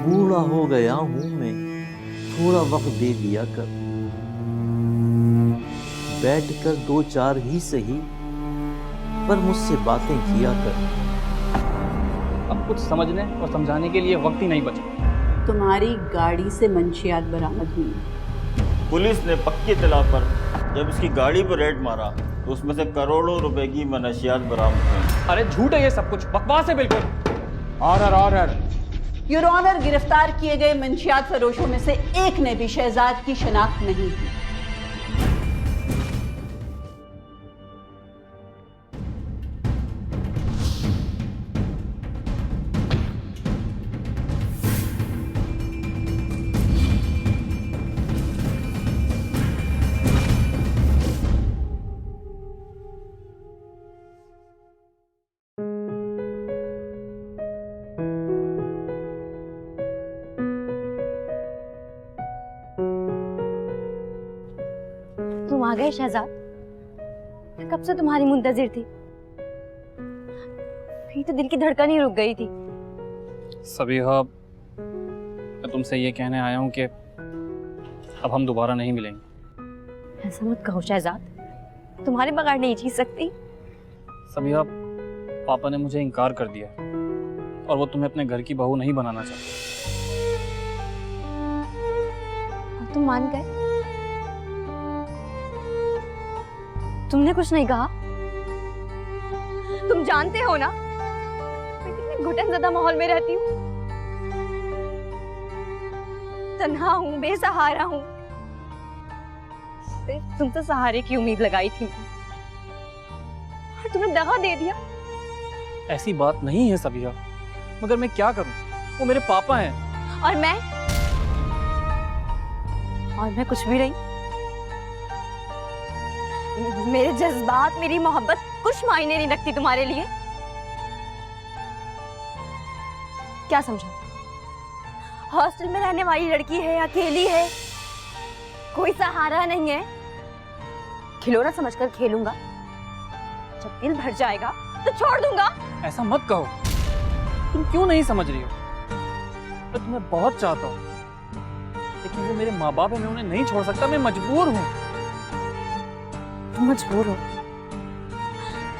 बूढ़ा हो गया हूं मैं, थोड़ा वक्त दे दिया कर, बैठ कर दो चार ही सही, पर मुझसे बातें किया कर। अब कुछ समझने और समझाने के लिए वक्त ही नहीं बचा। तुम्हारी गाड़ी से मंशियात बरामद हुई। पुलिस ने पक्की इत्तला पर जब उसकी गाड़ी पर रेड मारा तो उसमें से करोड़ों रुपए की मनशियात बरामद हुई। अरे झूठ है ये सब कुछ, बकवास है बिल्कुल। ऑर्डर। योर ऑनर, गिरफ्तार किए गए मंशियात फरोशों में से एक ने भी शहजाद की शनाख्त नहीं की। तुम आ गए शहजाद। मैं कब से तुम्हारी मुंतजिर थी। मेरी तो दिल की धड़कन ही रुक गई थी। सबीहा, मैं तुमसे ये कहने आया हूँ कि अब हम दोबारा नहीं मिलेंगे। ऐसा मत कहो शहजाद, तुम्हारे बगैर नहीं जी सकती। सबीहा, पापा ने मुझे इनकार कर दिया और वो तुम्हें अपने घर की बहू नहीं बनाना चाहते। और तुम मान गए? तुमने कुछ नहीं कहा? तुम जानते हो ना मैं कितने घुटनज़दा माहौल में रहती हूँ। तन्हा हूँ, बेसहारा हूँ। सिर्फ तुमसे सहारे की उम्मीद लगाई थी और तुमने दगा दे दिया। ऐसी बात नहीं है सबीहा, मगर मैं क्या करूँ, वो मेरे पापा हैं। और मैं कुछ भी नहीं। मेरे जज्बात, मेरी मोहब्बत कुछ मायने नहीं रखती तुम्हारे लिए। क्या समझा? हॉस्टल में रहने वाली लड़की है, अकेली है, कोई सहारा नहीं है। खिलौना समझकर खेलूंगा, जब दिल भर जाएगा तो छोड़ दूंगा। ऐसा मत कहो, तुम क्यों नहीं समझ रही हो? मैं तुम्हें बहुत चाहता हूँ, लेकिन वो मेरे माँ बाप हैं, मैं उन्हें नहीं छोड़ सकता, मैं मजबूर हूँ। तुम मजबूर हो?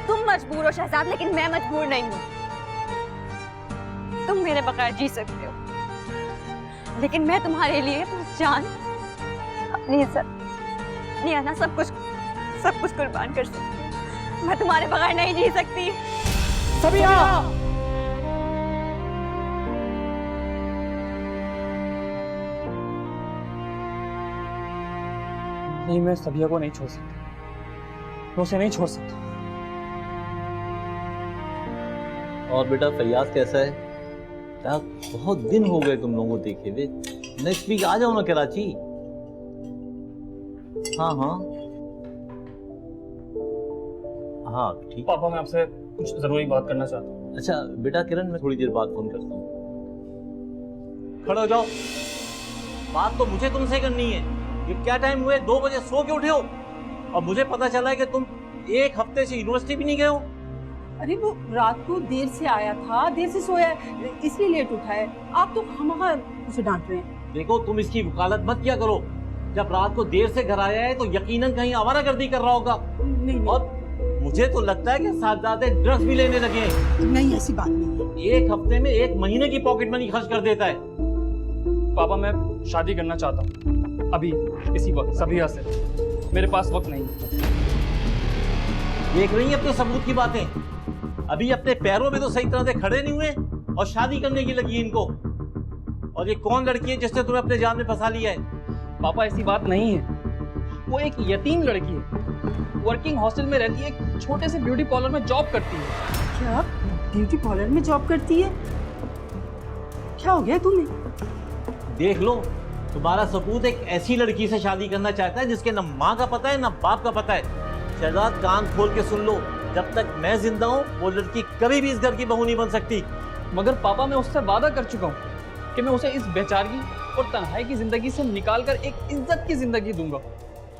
तुम मजबूर हो शहजाद, लेकिन मैं मजबूर नहीं हूँ। तुम मेरे बगैर जी सकते हो, लेकिन मैं तुम्हारे लिए अपनी जान, अपनी इज्जत, अपनी आना सब कुछ कुर्बान कर सकती हूँ। मैं तुम्हारे बगैर नहीं जी सकती। सबीहा! नहीं, मैं सबीहा को नहीं छोड़ सकता, मैं उसे नहीं छोड़ सकता। और बेटा फैयाज कैसा है? यार बहुत दिन हो गए तुम लोगों को देखे हुए। नेक्स्ट वीक आ जाओ ना कराची। हाँ ठीक। पापा, मैं आपसे कुछ जरूरी बात करना चाहता हूँ। अच्छा बेटा किरण, मैं थोड़ी देर बाद फोन करता हूँ। खड़े हो जाओ, बात तो मुझे तुमसे करनी है। ये क्या टाइम हुए, 2 बजे सो के उठे हो और मुझे पता चला है कि तुम एक हफ्ते से यूनिवर्सिटी भी नहीं गए हो। अरे वो रात को देर से आया था, देर से सोया है, इसलिए लेट उठा है। आप तो खामखा उसे डांट रहे हैं। देखो, तुम इसकी वकालत मत किया करो। जब रात को देर से घर आया है तो यकीनन कहीं आवारागर्दी कर रहा होगा। नहीं, और मुझे तो लगता है कि साहबजादे ड्रग्स भी लेने लगे हैं। नहीं, ऐसी बात नहीं है। एक हफ्ते में 1 महीने की पॉकेट मनी खर्च कर देता है। पापा, मैं शादी करना चाहता हूँ अभी, इसी वक्त, सबीहा से। मेरे पास वक्त नहीं है। देख रही है अपने सबूत की बातें। अभी अपने पैरों में तो सही तरह से खड़े नहीं हुए और शादी करने की लगी इनको। और ये कौन लड़की है जिसने तुम्हें अपने जाल में फंसा लिया है? पापा, ऐसी बात नहीं है। वो एक यतीम लड़की है, वर्किंग हॉस्टल में रहती है, एक छोटे से ब्यूटी पार्लर में जॉब करती है। क्या ब्यूटी पार्लर में जॉब करती है? क्या हो गया तुम्हें? देख लो, तुम्हारा सबूत एक ऐसी लड़की से शादी करना चाहता है जिसके न माँ का पता है न बाप का पता है। शहजाद, कान खोल के सुन लो, जब तक मैं जिंदा हूँ वो लड़की कभी भी इस घर की बहू नहीं बन सकती। मगर पापा, मैं उससे वादा कर चुका हूँ कि मैं उसे इस बेचारगी और तन्हाई की जिंदगी से निकालकर एक इज्जत की जिंदगी दूंगा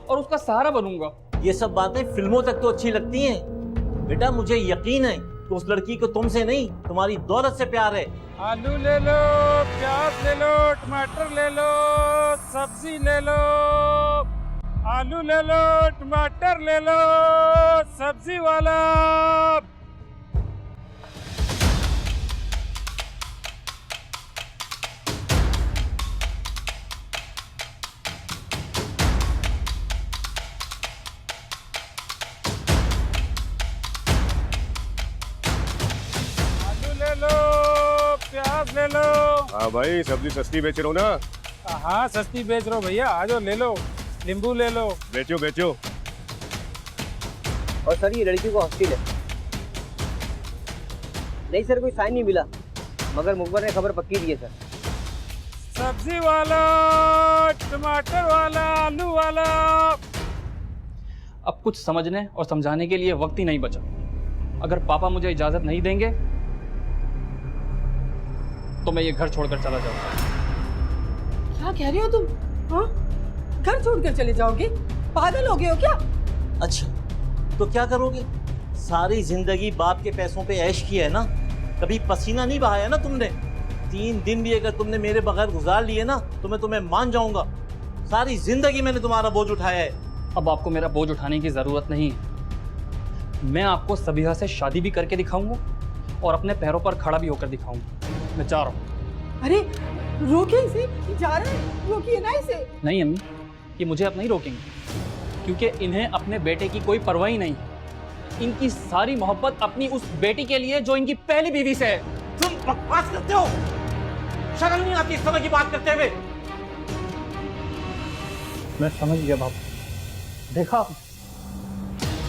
और उसका सहारा बनूंगा। ये सब बातें फिल्मों तक तो अच्छी लगती हैं बेटा, मुझे यकीन है कि उस लड़की को तुमसे नहीं तुम्हारी दौलत से प्यार है। आलू ले लो, प्याज ले लो, टमाटर ले लो, सब्जी ले लो। आलू ले लो, टमाटर ले लो, सब्जी वाला। आलू ले लो, प्याज ले लो। हाँ भाई, सब्जी सस्ती बेच रहा हूँ ना। हाँ सस्ती बेच रहा हूँ भैया, आ जाओ ले लो। नींबू ले लो। बेचो बेचो। और सर ये लड़की को हॉस्टल है। नहीं सर, कोई साइन नहीं मिला, मगर मुखबर ने खबर पक्की दी है सर। सब्जी वाला, टमाटर वाला, आलू वाला। अब कुछ समझने और समझाने के लिए वक्त ही नहीं बचा। अगर पापा मुझे इजाजत नहीं देंगे तो मैं ये घर छोड़कर चला जाऊंगा। क्या कह रहे हो तुम? हाँ, घर छोड़कर चले जाओगे? पागल हो गए हो क्या? अच्छा तो क्या करोगे? सारी जिंदगी बाप के पैसों पे ऐश की है ना, कभी पसीना नहीं बहाया ना तुमने। 3 दिन भी अगर तुमने मेरे बगैर गुजार लिए ना तो मैं तुम्हें मान जाऊंगा। सारी जिंदगी मैंने तुम्हारा बोझ उठाया है। अब आपको मेरा बोझ उठाने की जरूरत नहीं है। मैं आपको सबिहा से शादी भी करके दिखाऊंगा और अपने पैरों पर खड़ा भी होकर दिखाऊंगा। मैं जा रहा हूँ। अरे रोकिए इसे, जा रहा है, रोकिए ना इसे। नहीं अम्मी, ये मुझे अब नहीं रोकेंगे, क्योंकि इन्हें अपने बेटे की कोई परवाह ही नहीं। इनकी सारी मोहब्बत अपनी उस बेटी के लिए जो इनकी पहली बीवी से है। तुम बकवास करते हो, शर्म नहीं आती इस तरह की बात करते हुए। मैं समझ गया बाप। देखा,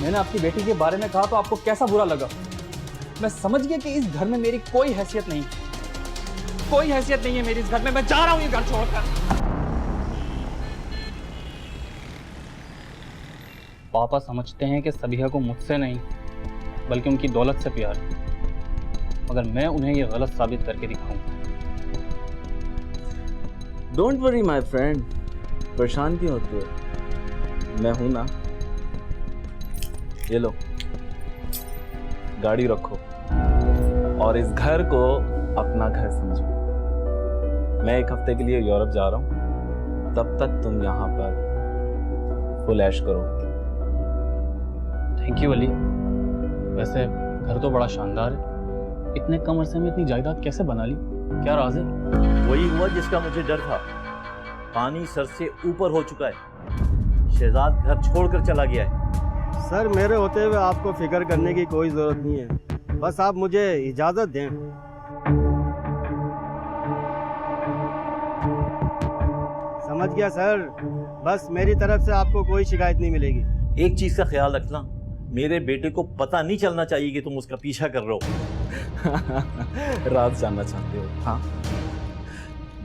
मैंने आपकी बेटी के बारे में कहा तो आपको कैसा बुरा लगा। मैं समझ गया कि इस घर में मेरी कोई हैसियत नहीं, कोई हैसियत नहीं है मेरी इस घर में। मैं जा रहा हूं ये घर छोड़कर। पापा समझते हैं कि सबिहा को मुझसे नहीं बल्कि उनकी दौलत से प्यार है, मगर मैं उन्हें ये गलत साबित करके दिखाऊंगा। डोंट वरी माय फ्रेंड, परेशान क्यों होते हो? मैं हूं ना। ये लो, गाड़ी रखो और इस घर को अपना घर समझो। मैं 1 हफ्ते के लिए यूरोप जा रहा हूं, तब तक तुम यहाँ पर फुल ऐश करो। Thank you Ali. वैसे घर तो बड़ा शानदार है। इतने कम अरसे में इतनी जायदाद कैसे बना ली? क्या राज है? वही हुआ जिसका मुझे डर था। पानी सर से ऊपर हो चुका है। शहजाद घर छोड़कर चला गया है। सर मेरे होते हुए आपको फिक्र करने की कोई ज़रूरत नहीं है, बस आप मुझे इजाज़त दें। समझ गया सर, बस मेरी तरफ से आपको कोई शिकायत नहीं मिलेगी। एक चीज का ख्याल रखना, मेरे बेटे को पता नहीं चलना चाहिए कि तुम उसका पीछा कर रहे हो। राज जानना चाहते हो? हाँ,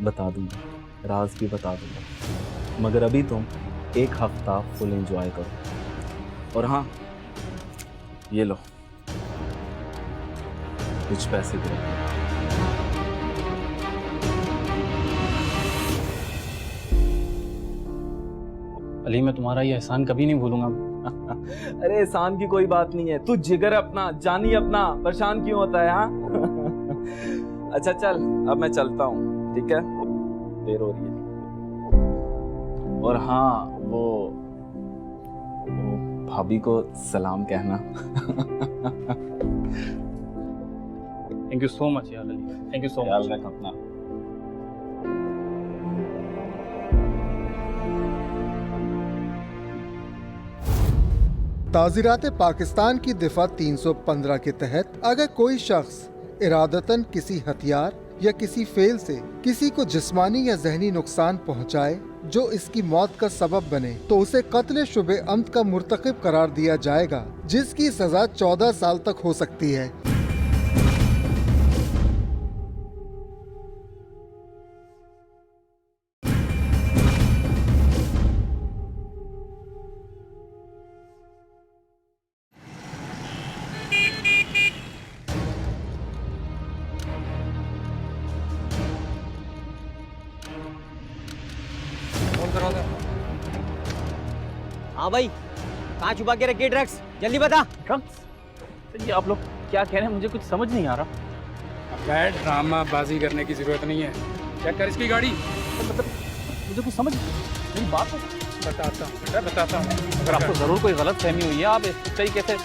बता दूंगा, राज भी बता दूंगा, मगर अभी तुम 1 हफ्ता फुल एंजॉय करो। और हाँ, ये लो कुछ पैसे दो। अली, मैं तुम्हारा ये एहसान कभी नहीं भूलूंगा। अरे एहसान की कोई बात नहीं है, तू जिगर अपना, जानी अपना, परेशान क्यों होता है? हाँ। अच्छा चल, अब मैं चलता हूँ, ठीक है? देर हो रही है। और हाँ, वो भाभी को सलाम कहना। थैंक यू सो मच यार अली, थैंक यू सो ख्याल मच। रख अपना। ताज़ीरात पाकिस्तान की दिफा 315 के तहत अगर कोई शख्स इरादतन किसी हथियार या किसी फेल से किसी को जिस्मानी या जहनी नुकसान पहुंचाए जो इसकी मौत का सबब बने तो उसे कत्ल शुबे अम्द का मुर्तकिब करार दिया जाएगा, जिसकी सजा 14 साल तक हो सकती है। हाँ भाई, कहाँ छुपा के रखे ड्रग्स? जल्दी बता। ड्रग्स? ये आप लोग क्या कह रहे हैं मुझे कुछ समझ नहीं आ रहा। बैठ, ड्रामा बाजी करने की जरूरत नहीं है। चेक कर इसकी गाड़ी। मतलब मुझे कुछ समझ, मेरी बात तो बताता हूँ बेटा, बताता हूँ। अगर आपको जरूर कोई गलत फहमी हुई है, आप इस तरीके से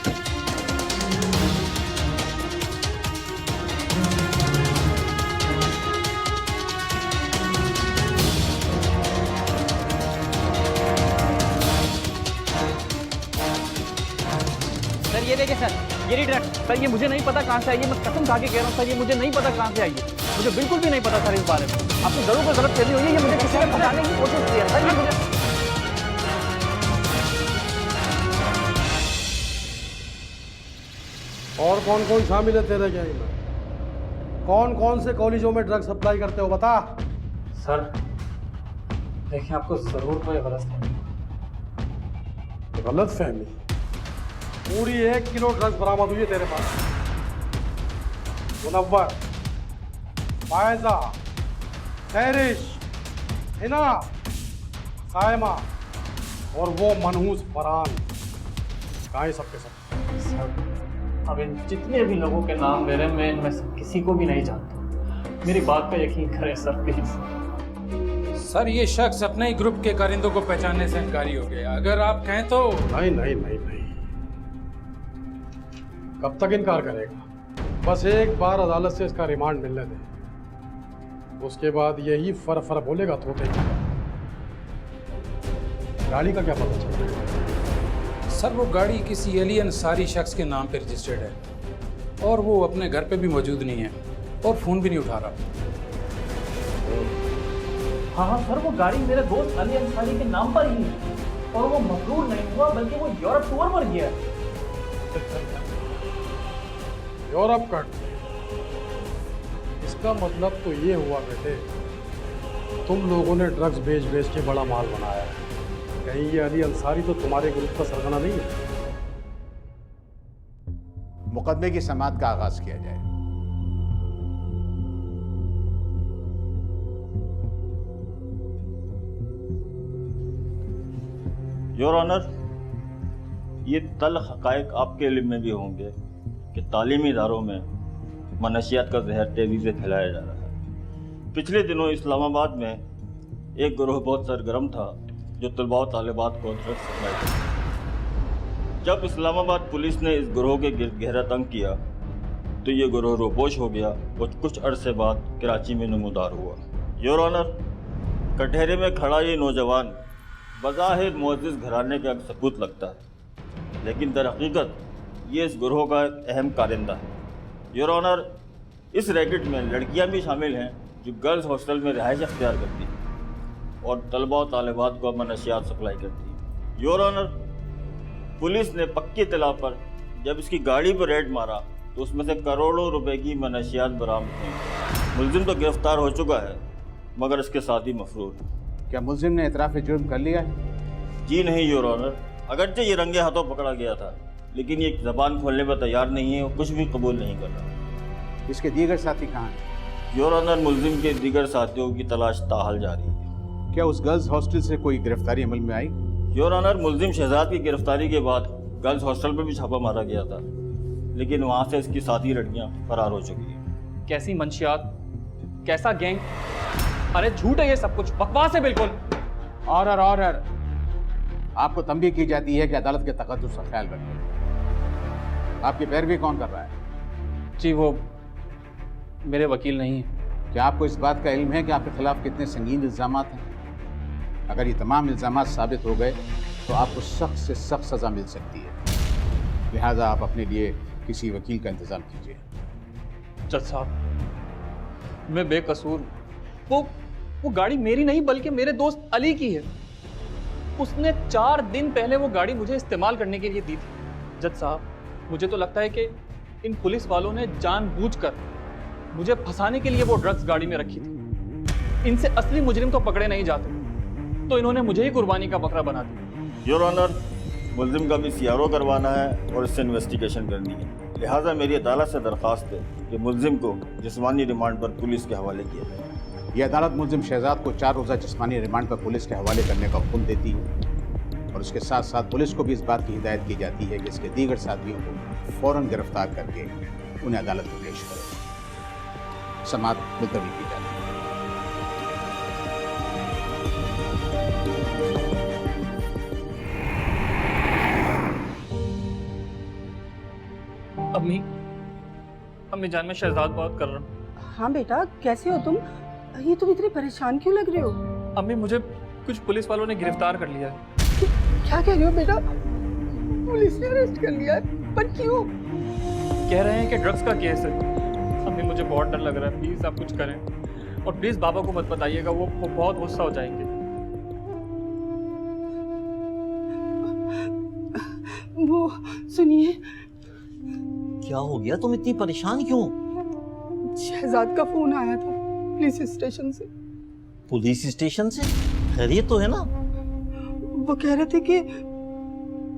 सर ये देखिए सर, ये रही ट्रक। सर ये मुझे नहीं पता कहाँ से आई है, मैं कसम खा के कह रहा हूँ सर, ये मुझे नहीं पता कहाँ से आई है, मुझे बिल्कुल भी नहीं पता सर इस बारे में। आपको जरूर कोई गलत फहमी हुई है, ये मुझे किसी ने बताने की कोशिश की है सर, ये मुझे। और कौन कौन शामिल है तेरे गैंग में? कौन कौन से कॉलेजों में ड्रग सप्लाई करते हो, बता। सर देखिए, आपको जरूर कोई गलत फहमी। गलत फहमी? पूरी 1 किलो ड्रग्स बरामद हुई है तेरे पास। मुनव्वर, फायजा, खैरिश, हिना, सायमा और वो मनहूस फरहान, कहाँ है सबके सब? सर अब इन जितने भी लोगों के नाम मेरे में, इनमें से किसी को भी नहीं जानता। मेरी बात पे यकीन करें सर प्लीज। सर ये शख्स अपने ही ग्रुप के कारिंदों को पहचानने से इनकारी हो गया। अगर आप कहें तो। नहीं नहीं नहीं नहीं, कब तक इनकार करेगा? बस एक बार अदालत से इसका रिमांड मिलने दे, उसके बाद यही फर बोलेगा तोते की। गाड़ी का क्या पता चला? सर वो गाड़ी किसी अली अंसारी शख्स के नाम पे रजिस्टर्ड है और वो अपने घर पे भी मौजूद नहीं है और फ़ोन भी नहीं उठा रहा। हाँ सर, वो गाड़ी मेरे दोस्त अली अंसारी के नाम पर ही है और वो मफरूर नहीं हुआ, बल्कि वो यूरोप टूर पर गया। यूरोप का? इसका मतलब तो ये हुआ बेटे, तुम लोगों ने ड्रग्स बेच के बड़ा माल बनाया है। कहीं ये अली अंसारी तो तुम्हारे ग्रुप का सरगना नहीं है? मुकदमे की समाअत का आगाज किया जाए। योर ऑनर, ये तल्ख हक़ाइक़ आपके इल्म में भी होंगे कि तालीमी इदारों में मनशियात का जहर तेज़ी से फैलाया जा रहा है। पिछले दिनों इस्लामाबाद में एक गिरोह बहुत सरगर्म था जो तलबा और तालिबात को ड्रग्स सप्लाई करता। जब इस्लामाबाद पुलिस ने इस गिरोह के गिरद गहरा तंग किया तो ये गिरोह रोपोश हो गया और कुछ अरसे बाद कराची में नमूदार हुआ। योर ऑनर, कटहरे में खड़ा ये नौजवान बज़ाहिर मुअज़्ज़िज़ घराने का सबूत लगता है, लेकिन दर हकीकत ये इस गिरोह का एक अहम कारिंदा है। योर ऑनर, इस रैकेट में लड़कियां भी शामिल हैं जो गर्ल्स हॉस्टल में रिहाइश अख्तियार करती हैं और तलबा और तालिबात को मनशियात सप्लाई करती है। योर ऑनर, पुलिस ने पक्की इत्तला पर जब इसकी गाड़ी पर रेड मारा तो उसमें से करोड़ों रुपए की मनशियात बरामद हुई। मुलजिम तो गिरफ्तार हो चुका है मगर इसके साथ ही मफरूर। क्या मुलजिम ने इतराफ़ जुर्म कर लिया है? जी नहीं योर ऑनर, अगरचे ये रंगे हाथों पकड़ा गया था लेकिन ये ज़बान खोलने पर तैयार नहीं है और कुछ भी कबूल नहीं कर रहा। इसके दीगर साथी कहाँ हैं? योर ऑनर, मुलजिम के दीगर साथियों की तलाश ताहाल जारी है। क्या उस गर्ल्स हॉस्टल से कोई गिरफ्तारी अमल में आई? योर ऑनर, मुलजिम शहजाद की गिरफ्तारी के बाद गर्ल्स हॉस्टल पर भी छापा मारा गया था लेकिन वहाँ से इसकी साथी लड़कियाँ फरार हो चुकी हैं। कैसी मंशियात, कैसा गैंग, अरे झूठ है ये सब कुछ, बकवास है बिल्कुल। ऑर्डर। आपको तंबीह की जाती है कि अदालत के तक़द्दुस का ख्याल रखें। आपकी पैरवी कौन कर रहा है? जी वो मेरे वकील नहीं है। क्या आपको इस बात का इल्म है कि आपके खिलाफ कितने संगीन इल्ज़ामात हैं? अगर ये तमाम इल्ज़ामात साबित हो गए तो आपको सख्त से सख्त सज़ा मिल सकती है, लिहाजा आप अपने लिए किसी वकील का इंतज़ाम कीजिए। जज साहब, मैं बेकसूर, वो गाड़ी मेरी नहीं बल्कि मेरे दोस्त अली की है। उसने 4 दिन पहले वो गाड़ी मुझे इस्तेमाल करने के लिए दी थी। जज साहब, मुझे तो लगता है कि इन पुलिस वालों ने जानबूझकर मुझे फंसाने के लिए वो ड्रग्स गाड़ी में रखी थी। इनसे असली मुजरिम तो पकड़े नहीं जाते, तो इन्होंने मुझे ही कुर्बानी का बकरा बना दिया। योर ऑनर, मुलजिम का भी सीआरओ करवाना है और इससे इन्वेस्टिगेशन करनी है, लिहाजा मेरी अदालत से दरख्वास्त है कि मुलजिम को जिस्मानी रिमांड पर पुलिस के हवाले किया जाए। यह अदालत मुलजिम शहजाद को 4 रोज़ा जिस्मानी रिमांड पर पुलिस के हवाले करने का हुक्म देती है और उसके साथ साथ पुलिस को भी इस बात की हिदायत की जाती है कि इसके दीगर साथियों को फौरन गिरफ्तार करके उन्हें अदालत में पेश करें। समाअत मुलतवी की जाती है। अम्मी जान, मैं शहजाद बात कर रहा हूँ। हाँ बेटा, कैसे हो तुम? ये तुम इतने परेशान क्यों लग रहे हो? अम्मी, मुझे कुछ पुलिस वालों ने गिरफ्तार कर लिया है। क्या कह रहे हो बेटा? पुलिस ने अरेस्ट कर लिया है? पर क्यों? कह रहे हैं कि ड्रग्स का केस है। अम्मी, मुझे बहुत डर लग रहा है, प्लीज आप कुछ करें। और प्लीज बाबा को मत बताइएगा, वो बहुत गुस्सा हो जाएंगे। वो सुनिए, क्या हो गया? तुम इतनी परेशान क्यों? शहजाद का फोन आया था पुलिस स्टेशन से। पुलिस स्टेशन से? खैरियत तो है ना? वो कह रहे थे कि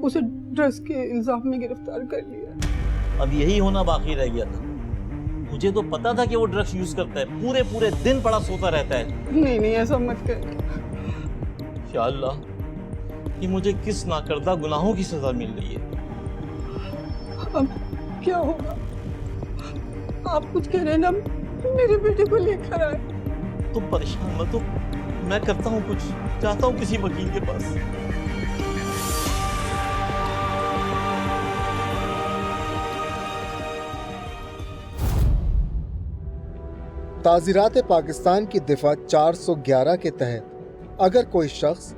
उसे ड्रग्स के इल्जाम में गिरफ्तार कर लिया। अब यही होना बाकी रह गया था। मुझे तो पता था कि वो ड्रग्स यूज करता है, पूरे पूरे दिन पड़ा सोता रहता है। नहीं नहीं, ऐसा मत कर। या अल्लाह, कि मुझे किस नाकर्दा गुनाहों की सजा मिल रही है। अब क्या होगा? आप कुछ कह रहे ना, मेरे बेटे को लेकर आए। तुम परेशान मत हो, मैं करता हूँ कुछ, जाता हूँ किसी वकील के पास। ताज़ीरात पाकिस्तान की दिफा 411 के तहत अगर कोई शख्स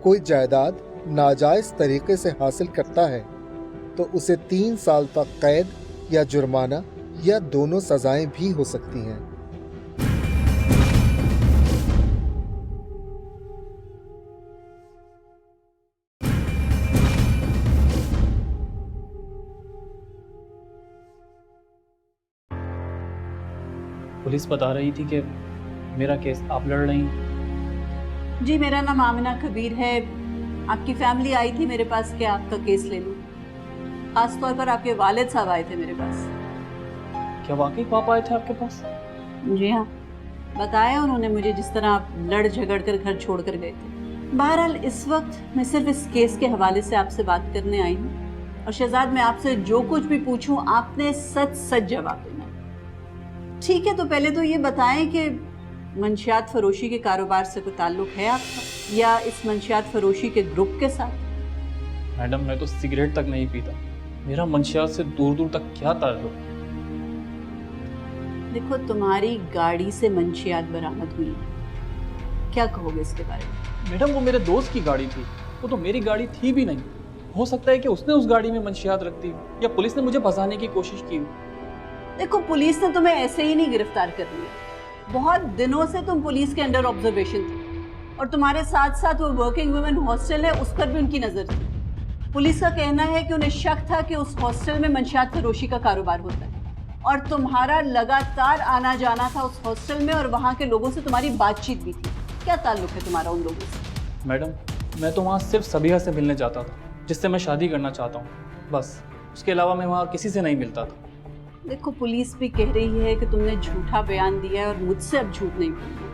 कोई जायदाद नाजायज तरीके से हासिल करता है तो उसे 3 साल तक कैद या जुर्माना या दोनों सजाएं भी हो सकती हैं। पुलिस बता रही थी कि मेरा केस आप लड़ रही हैं। जी, मेरा नाम आमिना कबीर है। आपकी फैमिली आई थी मेरे पास कि आपका केस ले लूं। खास तौर पर आपके वालिद साहब आए थे मेरे पास। क्या वाकई पापा आए थे आपके पास? जी हाँ, बताया उन्होंने मुझे, जिस तरह आप लड़ झगड़ कर घर छोड़ कर गए थे। बहरहाल इस वक्त मैं सिर्फ इस केस के हवाले से आपसे बात करने आई हूँ। और शहजाद, मैं आपसे जो कुछ भी पूछूं आपने सच सच जवाब देना। ठीक है, तो पहले तो ये बताएं कि मंशियात फरोशी के कारोबार से कोई ताल्लुक है आपका, या इस मंशियात फरोशी के ग्रुप के साथ? मैडम, मैं तो सिगरेट तक नहीं पीता, मेरा मंशियात से दूर दूर तक क्या ताल्लुक। देखो, तुम्हारी गाड़ी से मंशियात बरामद हुई है, क्या कहोगे इसके बारे में? मैडम, वो मेरे दोस्त की गाड़ी थी, वो तो मेरी गाड़ी थी भी नहीं। हो सकता है कि उसने उस गाड़ी में मंशियात रख दी, या पुलिस ने मुझे फंसाने की कोशिश की। देखो, पुलिस ने तुम्हें ऐसे ही नहीं गिरफ्तार कर लिया। बहुत दिनों से तुम पुलिस के अंडर ऑब्जर्वेशन थे, और तुम्हारे साथ साथ वो वर्किंग वुमेन हॉस्टल है, उस पर भी उनकी नजर थी। पुलिस का कहना है कि उन्हें शक था कि उस हॉस्टल में मंशियात फरोशी का कारोबार होता है, और तुम्हारा लगातार आना जाना था उस हॉस्टल में, और वहाँ के लोगों से तुम्हारी बातचीत भी थी। क्या ताल्लुक है तुम्हारा उन लोगों से? मैडम, मैं तो वहाँ सिर्फ सबिया से मिलने जाता था, जिससे मैं शादी करना चाहता हूँ, बस। उसके अलावा मैं वहाँ किसी से नहीं मिलता था। देखो, पुलिस भी कह रही है कि तुमने झूठा बयान दिया है, और मुझसे अब झूठ नहीं बोलना,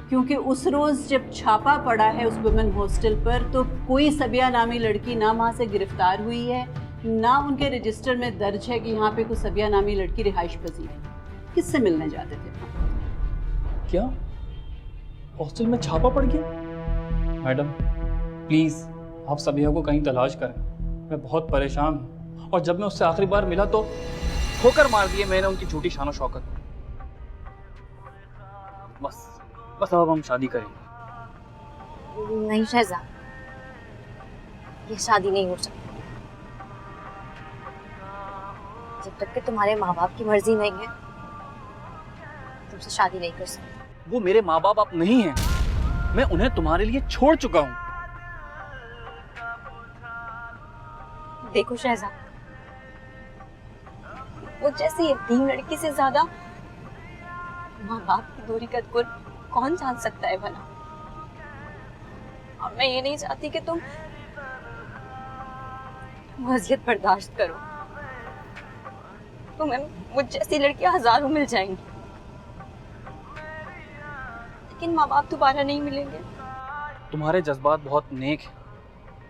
क्योंकि उस रोज जब छापा पड़ा है उस वुमेन हॉस्टल पर, तो कोई सबिया नामी लड़की ना वहाँ से गिरफ्तार हुई है, ना उनके रजिस्टर में दर्ज है कि यहाँ पे कोई सबिया नामी लड़की रिहाइश पजीर है। किससे मिलने जाते थे? क्या हॉस्टल में छापा पड़ गया? मैडम प्लीज, आप सबिया को कहीं तलाश करें, मैं बहुत परेशान हूँ। और जब मैं उससे आखिरी बार मिला तो ठोकर मार दिए मैंने उनकी झूठी शानो शौकत। बस बस अब हम शादी करेंगे। नहीं शहजाद, ये शादी नहीं हो सकती। जब तक कि तुम्हारे माँ बाप की मर्जी नहीं है, तुमसे शादी नहीं कर सकती। वो मेरे माँ बाप अब नहीं हैं, मैं उन्हें तुम्हारे लिए छोड़ चुका हूँ। देखो शहजाद, वो जैसी यतीम लड़की से ज्यादा माँ बाप की दूरी का दुख कौन जान सकता है भला। और मैं ये नहीं चाहती कि तुम अज़ियत बर्दाश्त करो। तुम्हें मुझ जैसी लड़कियां हजारों मिल जाएंगी, लेकिन माँ बाप दोबारा नहीं मिलेंगे। तुम्हारे जज्बात बहुत नेक हैं,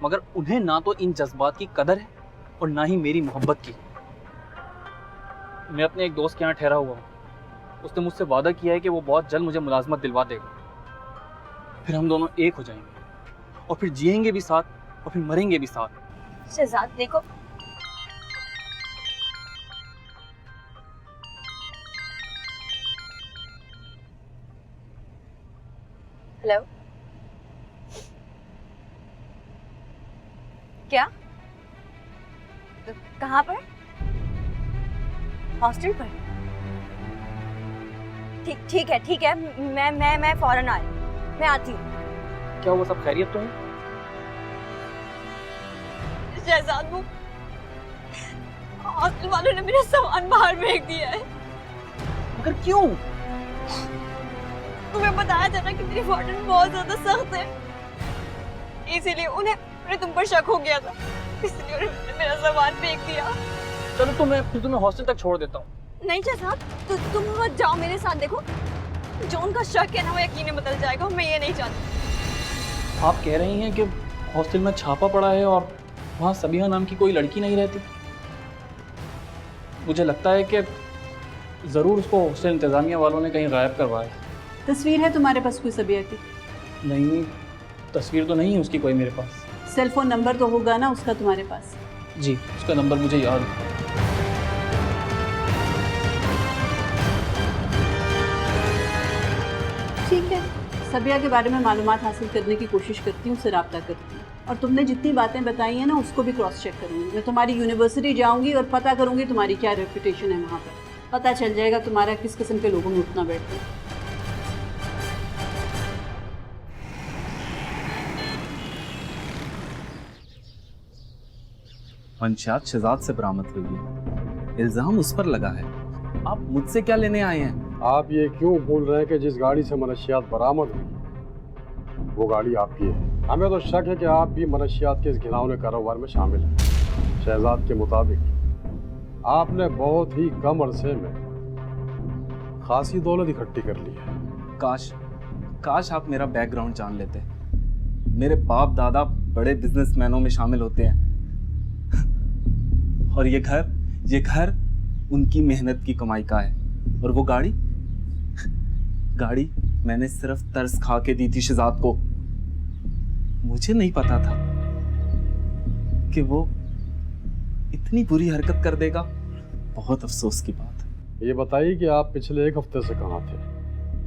मगर उन्हें ना तो इन जज्बात की कदर है और ना ही मेरी मोहब्बत की। मैं अपने एक दोस्त के यहाँ ठहरा हुआ हूँ। उसने मुझसे वादा किया है कि वो बहुत जल्द मुझे मुलाजमत दिलवा देगा। फिर हम दोनों एक हो जाएंगे और फिर जिएंगे भी साथ और फिर मरेंगे भी साथ। शहजाद देखो, हेलो, क्या? तो कहाँ पर? हॉस्टल पर? ठीक है, मैं फौरन आ रही हूँ, मैं आती हूँ। क्या वो सब खैरियत तो है? शहजाद, वो हॉस्टल वालों ने मेरा सामान बाहर फेंक दिया है। मगर क्यों? तुम्हें बताया था ना कि मेरी वार्डन बहुत ज्यादा सख्त है, इसीलिए उन्हें तुम पर शक हो गया था, इसलिए उन्होंने मेरा सामान फेंक दिया। चलो तो मैं फिर तुम्हें हॉस्टल तक छोड़ देता हूँ। नहीं शहजाद, तुम मत जाओ मेरे साथ। देखो, जो उनका शक है ना वो यकीन बदल जाएगा, मैं ये नहीं चाहती। आप कह रही हैं कि हॉस्टल में छापा पड़ा है और वहाँ सबिहा नाम की कोई लड़की नहीं रहती? मुझे लगता है कि ज़रूर उसको हॉस्टल इंतज़ामिया वालों ने कहीं गायब करवाया। तस्वीर है तुम्हारे पास कोई सबिया की? नहीं, तस्वीर तो नहीं है उसकी कोई मेरे पास। सेल फोन नंबर तो होगा ना उसका तुम्हारे पास? जी, उसका नंबर मुझे याद है। ठीक है, सबिया के बारे में मालूमात हासिल करने की कोशिश करती हूँ, उससे रब्ता करती हूँ। और तुमने जितनी बातें बताई हैं ना उसको भी क्रॉस चेक करूँगी। मैं तुम्हारी यूनिवर्सिटी जाऊँगी और पता करूँगी तुम्हारी क्या रेपुटेशन है वहाँ पर। पता चल जाएगा तुम्हारा किस किस्म के लोगों में उठना बैठना है। मंशियात शहजाद से बरामद हुई है, इल्जाम उस पर लगा है। आप मुझसे क्या लेने आए हैं? आप ये क्यों बोल रहे हैं कि जिस गाड़ी से मनशियात बरामद हुई वो गाड़ी आपकी है? हमें तो शक है कि आप भी मनशियात के इस घिनौने कारोबार में शामिल हैं। शहजाद के मुताबिक आपने बहुत ही कम अरसे में खासी दौलत इकट्ठी कर ली है। काश आप मेरा बैकग्राउंड जान लेते। मेरे बाप दादा बड़े बिजनेसमैनों में शामिल होते हैं और ये घर उनकी मेहनत की कमाई का है। और वो गाड़ी मैंने सिर्फ तरस खा के दी थी शहजाद को। मुझे नहीं पता था कि वो इतनी बुरी हरकत कर देगा। बहुत अफसोस की बात है। ये बताइए कि आप पिछले एक हफ्ते से कहाँ थे?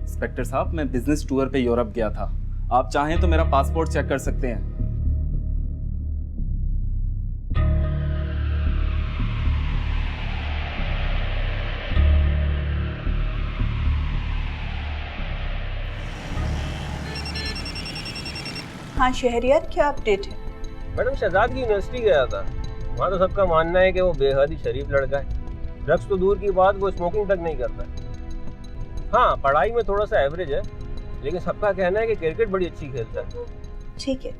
इंस्पेक्टर साहब, मैं बिजनेस टूर पे यूरोप गया था। आप चाहें तो मेरा पासपोर्ट चेक कर सकते हैं। हाँ शहरियार, क्या अपडेट है? मैडम, शहजाद की यूनिवर्सिटी गया था। वहाँ तो सबका मानना है कि वो बेहद ही शरीफ लड़का है। ड्रग्स तो दूर की बात, वो स्मोकिंग तक नहीं करता। हाँ, पढ़ाई में थोड़ा सा एवरेज है, लेकिन सबका कहना है कि क्रिकेट बड़ी अच्छी खेलता है। ठीक है,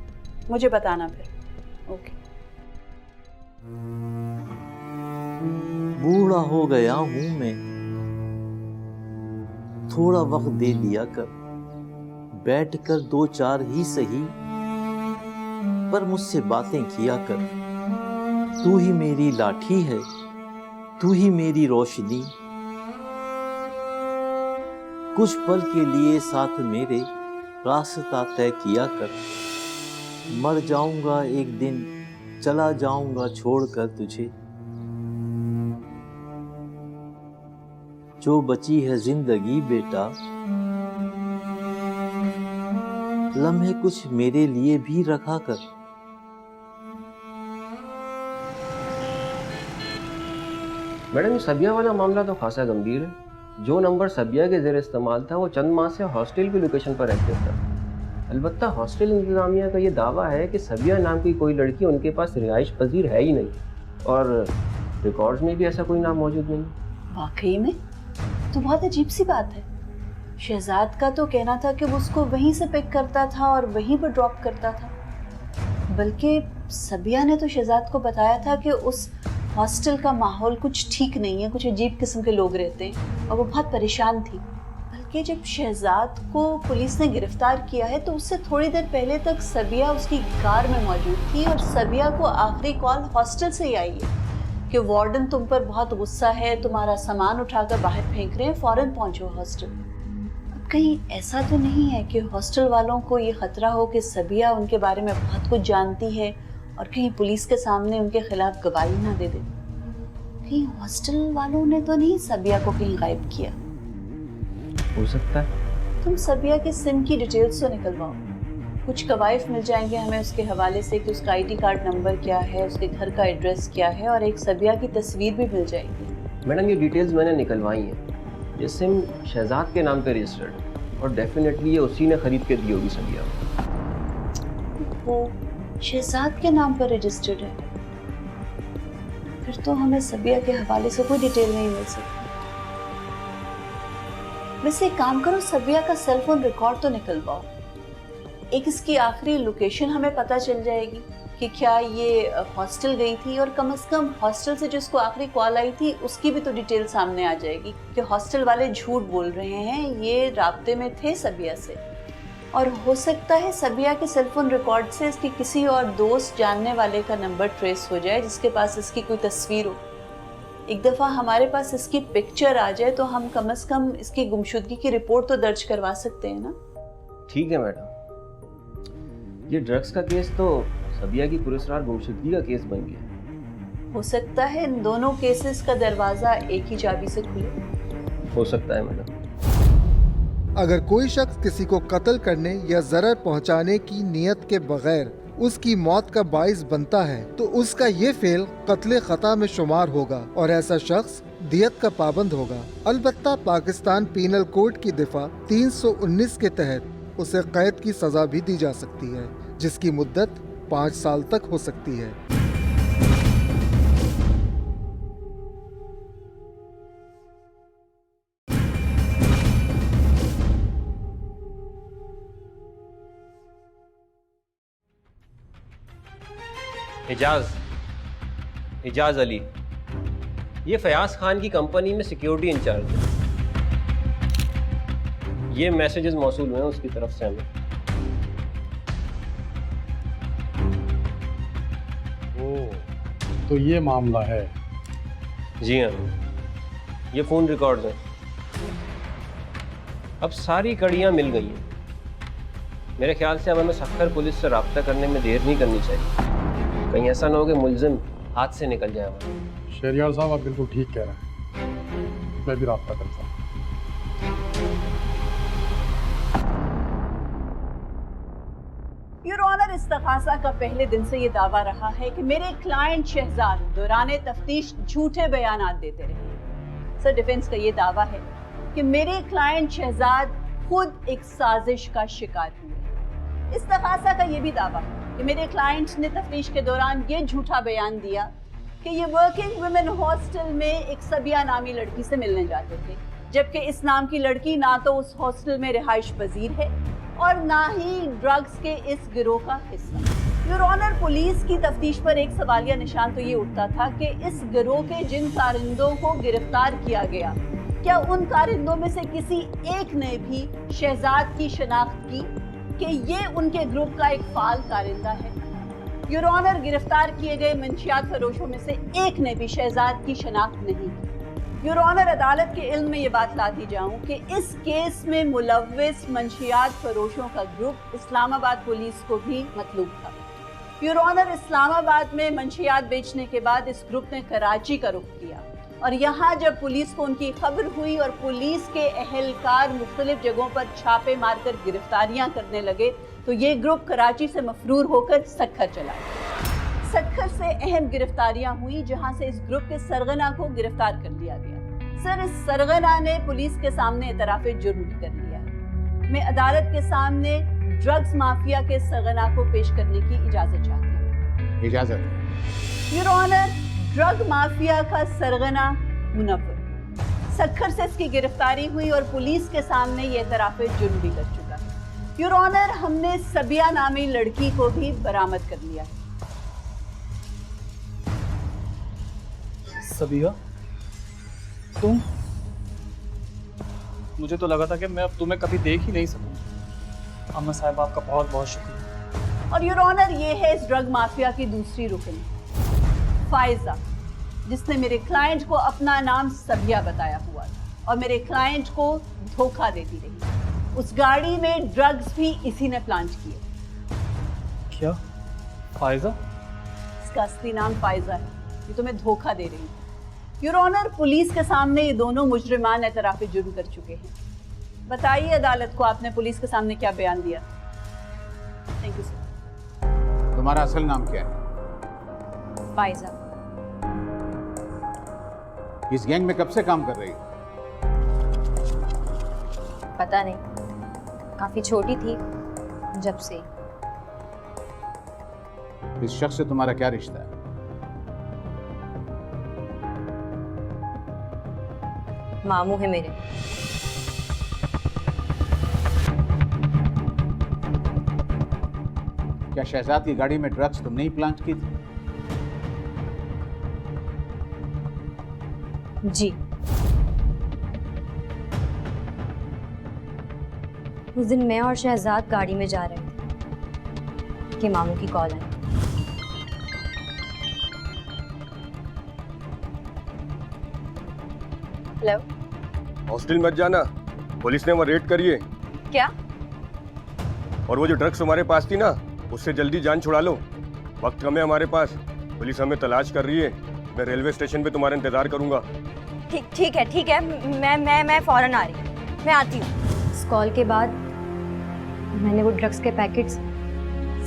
मुझे बताना फिर। ओके। बूढ़ा हो गया हूं मैं, थोड़ा वक्त दे लिया कर, बैठकर दो चार ही सही, पर मुझसे बातें किया कर। तू ही मेरी लाठी है, तू ही मेरी रोशनी, कुछ पल के लिए साथ मेरे रास्ता तय किया कर। मर जाऊंगा एक दिन, चला जाऊंगा छोड़कर तुझे। जो बची है जिंदगी बेटा, लम्हे कुछ मेरे लिए भी रखा कर। मैडम, सबिया वाला मामला तो खासा गंभीर है। जो नंबर सबिया के ज़ेर इस्तेमाल था वो चंद माह से हॉस्टल की लोकेशन पर एक्टिव था। अलबत्ता हॉस्टल इंतज़ामिया का ये दावा है कि सबिया नाम की कोई लड़की उनके पास रिहाइश पजीर है ही नहीं, और रिकॉर्ड्स में भी ऐसा कोई नाम मौजूद नहीं। वाकई में तो बहुत अजीब सी बात है। शहजाद का तो कहना था कि वो उसको वहीं से पिक करता था और वहीं पर ड्रॉप करता था, बल्कि सबिया ने तो शहजाद को बताया था कि उस हॉस्टल का माहौल कुछ ठीक नहीं है, कुछ अजीब किस्म के लोग रहते हैं और वो बहुत परेशान थी। बल्कि कि जब शहजाद को पुलिस ने गिरफ्तार किया है तो उससे थोड़ी देर पहले तक सबिया उसकी कार में मौजूद थी और सबिया को आखिरी कॉल हॉस्टल से ही आई है कि वार्डन तुम पर बहुत गुस्सा है, तुम्हारा सामान उठाकर बाहर फेंक रहे हैं, फौरन पहुंचो हॉस्टल। अब कहीं ऐसा तो नहीं है कि हॉस्टल वालों को ये खतरा हो कि सबिया उनके बारे में बहुत कुछ जानती है और कहीं पुलिस के सामने उनके खिलाफ गवाही ना दे दे? कहीं हॉस्टल वालों ने तो नहीं सबिया को कहीं गायब किया? हो सकता है। तुम सबिया के सिम की डिटेल्स तो निकलवाओ, कुछ कवायफ मिल जाएंगे हमें उसके हवाले से कि उसका आईडी कार्ड नंबर क्या है, उसके घर का एड्रेस क्या है, और एक सबिया की तस्वीर भी मिल जाएगी। मैडम ये डिटेल्स मैंने निकलवाई हैं। ये सिम शहजाद के नाम पे रजिस्टर्ड है और डेफिनेटली ये उसी ने खरीद के दी होगी सबिया को। वो शहजाद के नाम पर रजिस्टर्ड है, फिर तो हमें सबिया के हवाले से कोई डिटेल नहीं मिल सकती। वैसे एक काम करो, सबिया का सेल फोन रिकॉर्ड तो निकलवाओ, एक इसकी आखिरी लोकेशन हमें पता चल जाएगी कि क्या ये हॉस्टल गई थी, और कम से कम हॉस्टल से जिसको आखिरी कॉल आई थी उसकी भी तो डिटेल सामने आ जाएगी कि हॉस्टल वाले झूठ बोल रहे हैं, ये राब्ते में थे सबिया से। और हो सकता है सबिया के सेलफोन रिकॉर्ड से इसकी किसी और दोस्त जानने वाले का नंबर ट्रेस हो जाए जिसके पास इसकी कोई तस्वीर हो। एक दफ़ा हमारे पास इसकी पिक्चर आ जाए तो हम कम से कम इसकी गुमशुदगी की रिपोर्ट तो दर्ज करवा सकते हैं ना। ठीक है मैडम, ये ड्रग्स का केस तो सबिया की पुरस्कार गुमशुदगी का केस बन गया। हो सकता है इन दोनों केसेस का दरवाजा एक ही चाबी से खुले। हो सकता है मैडम। अगर कोई शख्स किसी को कत्ल करने या जरर पहुंचाने की नियत के बगैर उसकी मौत का बाइस बनता है तो उसका ये फेल कत्ल खता में शुमार होगा और ऐसा शख्स दियत का पाबंद होगा। अलबत्ता पाकिस्तान पीनल कोड की दिफा 319 के तहत उसे कैद की सजा भी दी जा सकती है, जिसकी मुद्दत 5 साल तक हो सकती है। इजाज अली, ये फयाज खान की कंपनी में सिक्योरिटी इंचार्ज है। ये मैसेजेस मौसूल हुए हैं उसकी तरफ से हमें। तो ये मामला है? जी हाँ, ये फ़ोन रिकॉर्ड्स हैं। अब सारी कड़ियाँ मिल गई हैं। मेरे ख्याल से अब हमें सख्तर पुलिस से रब्ता करने में देर नहीं करनी चाहिए, कहीं ऐसा ना हो कि मुलजिम हाथ से निकल जाए हमारे। शहरियार साहब आप बिल्कुल ठीक कह रहे हैं, मैं भी रब्ता करता हूँ। योर ऑनर, इस तकाज़ा का पहले दिन से ये दावा रहा है कि मेरे क्लाइंट शहजाद दौरान तफ्तीश झूठे बयानात देते रहे। सर, डिफेंस का ये दावा है कि मेरे क्लाइंट शहजाद खुद एक साजिश का शिकार हुए। इस तकाज़ा का ये भी दावा है कि मेरे क्लाइंट्स ने तफ्तीश के दौरान ये झूठा बयान दिया कि ये वर्किंग वुमेन हॉस्टल में एक सबिया नामी लड़की से मिलने जाते थे, जबकि इस नाम की लड़की ना तो उस हॉस्टल में रिहाइश पजीर है और ना ही ड्रग्स के इस गिरोह का हिस्सा। योर ऑनर, पुलिस की तफ्तीश पर एक सवालिया निशान तो ये उठता था कि इस गिरोह के जिन कारिंदों को गिरफ्तार किया गया, क्या उन कारिंदों में से किसी एक ने भी शहजाद की शनाख्त की कि ये उनके ग्रुप का एक फाल कारिंदा है? योर ऑनर, गिरफ्तार किए गए मंशियात फरोशों में से एक ने भी शहजाद की शनाख्त नहीं की। योर ऑनर, अदालत के इल्म में ये बात लाती जाऊं कि इस केस में मुलव्विस मंशियात फरोशों का ग्रुप इस्लामाबाद पुलिस को भी मतलूब था। योर ऑनर, इस्लामाबाद में मंशियात बेचने के बाद इस ग्रुप ने कराची का रुख किया और यहाँ जब पुलिस को उनकी खबर हुई और पुलिस के अहलकार मुख्तलिफ जगहों पर छापे मारकर गिरफ्तारियां करने लगे तो ये ग्रुप कराची से मफरूर होकर सक्खर चला गया। सक्खर से अहम गिरफ्तारियां हुई जहां से इस ग्रुप के सरगना को गिरफ्तार कर लिया गया। सर, इस सरगना ने पुलिस के सामने एतराफ़े जुर्म भी कर लिया है। मैं अदालत के सामने ड्रग्स माफिया के सरगना को पेश करने की इजाज़त चाहती हूँ। इजाज़त। योर ऑनर, ड्रग माफिया का सरगना मुनव्वर, सक्खर से इसकी गिरफ्तारी हुई और पुलिस के सामने ये एतराफ़े जुर्म भी कर चुका है। योर ऑनर, हमने सबिया नामी लड़की को भी बरामद कर लिया है। सबिया, तुम मुझे तो लगा था कि मैं अब तुम्हें कभी देख ही नहीं सकूंगा। अम्मा साहब आपका बहुत बहुत शुक्रिया। और योर ऑनर, ये है इस ड्रग माफिया की दूसरी रुकन, फायजा, जिसने मेरे क्लाइंट को अपना नाम सबिया बताया हुआ था और मेरे क्लाइंट को धोखा देती रही। उस गाड़ी में ड्रग्स भी इसी ने प्लांट किए। क्या? फायजा? इसका असली नाम फायजा है, ये तुम्हें धोखा दे रही है। योर ऑनर, पुलिस के सामने ये दोनों मुजरिमान एतराफ़ जुर्म कर चुके हैं। बताइए अदालत को आपने पुलिस के सामने क्या बयान दिया? Thank you sir. तुम्हारा असल नाम क्या है? फायजा। इस गैंग में कब से काम कर रही हो? पता नहीं, काफी छोटी थी जब से। इस शख्स से तुम्हारा क्या रिश्ता है? मामू है मेरे। क्या शहजाद की गाड़ी में ड्रग्स तुमने ही प्लांट की थी? जी। उस दिन मैं और शहजाद गाड़ी में जा रहे थे कि मामू की कॉल आई। हेलो। हॉस्टल मत जाना, पुलिस ने वहाँ रेड करी है। क्या? और वो जो ड्रग्स तुम्हारे पास थी ना, उससे जल्दी जान छुड़ा लो, वक्त कम है हमारे पास। पुलिस हमें तलाश कर रही है। मैं रेलवे स्टेशन पे तुम्हारा इंतजार करूंगा। ठीक है। मैं फौरन आ रही हूँ। मैं आती हूँ। इस कॉल के बाद मैंने वो ड्रग्स के पैकेट्स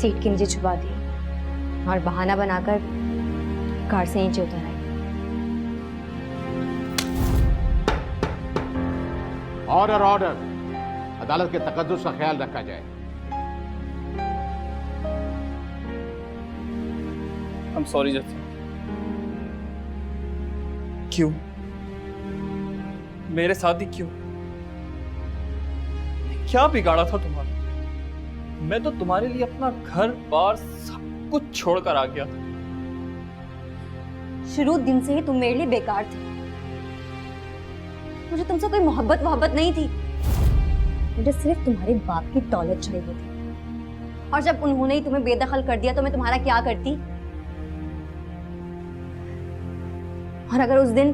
सीट के नीचे छुपा दिए और बहाना बनाकर कार से नीचे उतर आई। ऑर्डर। अदालत के तकद्दुस का ख्याल रखा जाए। I'm sorry जज। क्यों? मेरे साथ ही क्यों? क्या बिगाड़ा था तुम्हारा? मैं तो तुम्हारे लिए अपना घर बार सब कुछ छोड़कर आ गया था। शुरू दिन से ही तुम मेरे लिए बेकार थे। मुझे तुमसे कोई मोहब्बत नहीं थी। मुझे सिर्फ तुम्हारे बाप की दौलत चाहिए थी। और जब उन्होंने ही तुम्हें बेदखल कर दिया तो मैं तुम्हारा क्या करती? और अगर उस दिन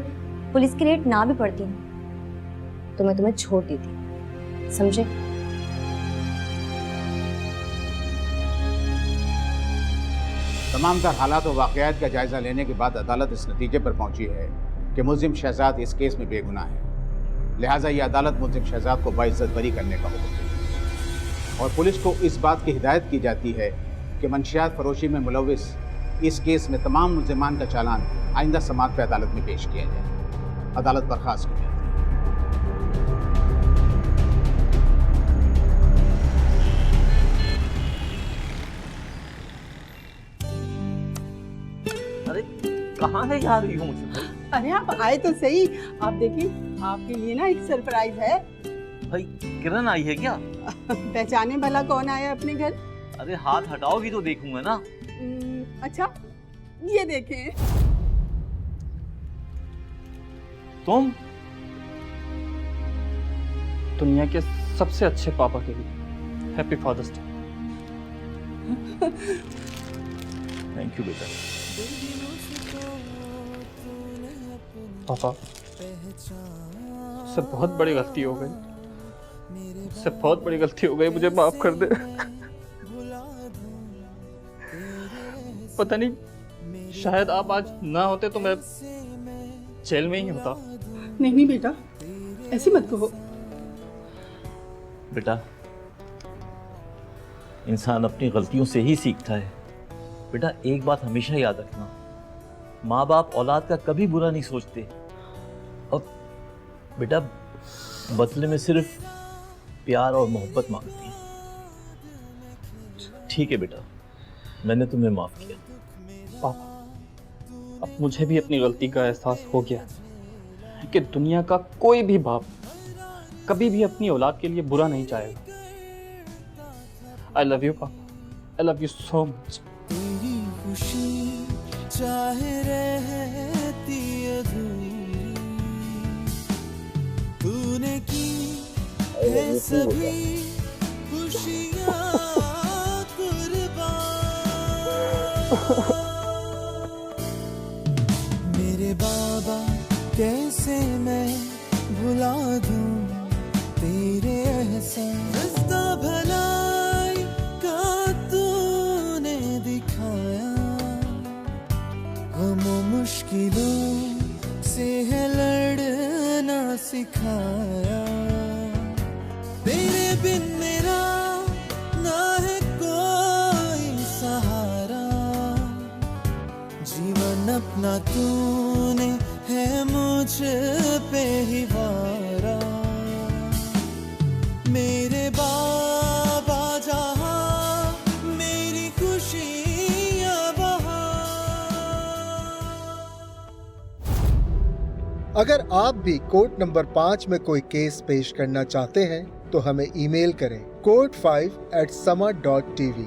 पुलिस की रेड ना भी पड़ती तो मैं तुम्हें छोड़ देती, समझे? तमाम तर हालात और वाक़यात का जायजा लेने के बाद अदालत इस नतीजे पर पहुंची है कि मुल्जिम शहजाद इस केस में बेगुनाह है। लिहाजा ये अदालत मुल्जिम शहजाद को बाइज्जत बरी करने का हुक्म देती है और पुलिस को इस बात की हिदायत की जाती है कि मंशियात फरोशी में मुलविस इस केस में तमाम मुल्जिमान का चालान आइंदा समात पे अदालत में पेश किया जाए। अदालत बर्खास्त की जाती है। अरे कहाँ है जा रही हूँ मुझे? अरे आप आए तो सही। आप देखिए, आपके लिए ना एक सरप्राइज है। भाई किरण आई है क्या? पहचाने भला कौन आया अपने घर? अरे हाथ हटाओगी तो देखूंगा ना। अच्छा, ये देखें। तुम दुनिया के सबसे अच्छे पापा के लिए happy father's day. Thank you बेटा। पापा, मुझसे बहुत बड़ी गलती हो गई। मुझसे बहुत बड़ी गलती हो गई, मुझे माफ कर दे। पता नहीं, शायद आप आज ना होते तो मैं जेल में ही होता। नहीं बेटा, ऐसी मत कहो। बेटा, इंसान अपनी गलतियों से ही सीखता है। बेटा एक बात हमेशा याद रखना, माँ बाप औलाद का कभी बुरा नहीं सोचते और बेटा बदले में सिर्फ प्यार और मोहब्बत मांगती है। ठीक है बेटा, मैंने तुम्हें माफ किया। पापा, अब मुझे भी अपनी गलती का एहसास हो गया कि दुनिया का कोई भी बाप कभी भी अपनी औलाद के लिए बुरा नहीं चाहेगा। आई लव यू पापा, I love you so much. तेरी खुशी चाहे रहती अधूरी, तूने की है सभी खुशियाँ मेरे बाबा कैसे मैं भुला दूं तेरे एहसान रास्ता भलाई का तूने दिखाया गमों मुश्किलों से है लड़ना सिखाया तेरे बिन मेरा ना है कोई सहारा जीवन अपना तूने है मुझ पे ही वारा मेरे बाबा जहां मेरी खुशियां बहा। अगर आप भी कोर्ट नंबर 5 में कोई केस पेश करना चाहते हैं तो हमें ईमेल करें court5@sama.tv।